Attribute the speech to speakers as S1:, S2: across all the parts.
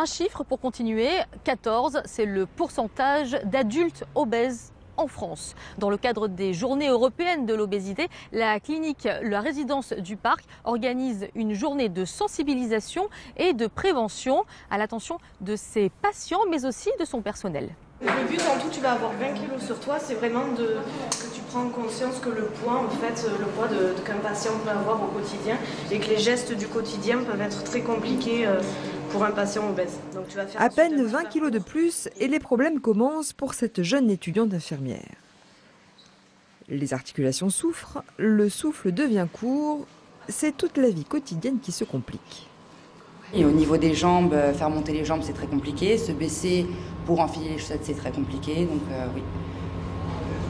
S1: Un chiffre pour continuer, 14, c'est le pourcentage d'adultes obèses en France. Dans le cadre des Journées européennes de l'obésité, la clinique La Résidence du Parc organise une journée de sensibilisation et de prévention à l'attention de ses patients, mais aussi de son personnel.
S2: Le but en tout, tu vas avoir 20 kilos sur toi, c'est vraiment que tu prends conscience que le poids, le poids qu'un patient peut avoir au quotidien et que les gestes du quotidien peuvent être très compliqués pour un patient obèse. Donc, tu vas faire
S3: à peine 20 kilos de plus et les problèmes commencent pour cette jeune étudiante infirmière. Les articulations souffrent, le souffle devient court, c'est toute la vie quotidienne qui se complique.
S4: Et au niveau des jambes, faire monter les jambes c'est très compliqué, se baisser pour enfiler les chaussettes c'est très compliqué, donc oui.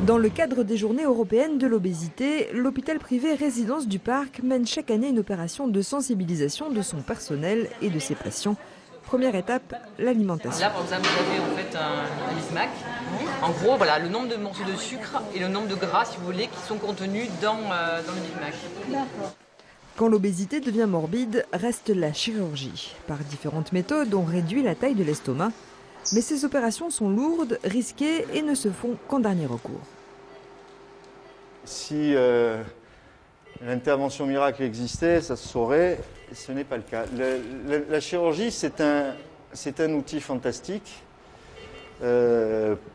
S3: Dans le cadre des Journées européennes de l'obésité, l'hôpital privé Résidence du Parc mène chaque année une opération de sensibilisation de son personnel et de ses patients. Première étape, l'alimentation.
S5: Là, par exemple, vous avez en fait un Big Mac. En gros, voilà, le nombre de morceaux de sucre et le nombre de gras, si vous voulez, qui sont contenus dans le Big Mac.
S3: D'accord. Quand l'obésité devient morbide, reste la chirurgie. Par différentes méthodes, on réduit la taille de l'estomac. Mais ces opérations sont lourdes, risquées et ne se font qu'en dernier recours.
S6: Si l'intervention miracle existait, ça se saurait. Ce n'est pas le cas. La chirurgie, c'est un outil fantastique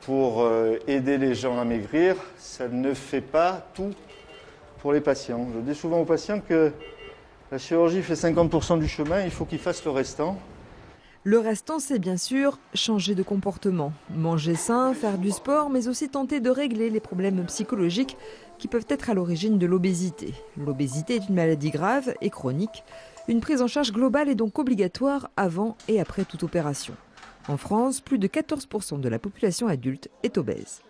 S6: pour aider les gens à maigrir. Ça ne fait pas tout pour les patients. Je dis souvent aux patients que la chirurgie fait 50% du chemin, il faut qu'ils fassent le restant.
S3: Le restant, c'est bien sûr changer de comportement, manger sain, faire du sport, mais aussi tenter de régler les problèmes psychologiques qui peuvent être à l'origine de l'obésité. L'obésité est une maladie grave et chronique. Une prise en charge globale est donc obligatoire avant et après toute opération. En France, plus de 14% de la population adulte est obèse.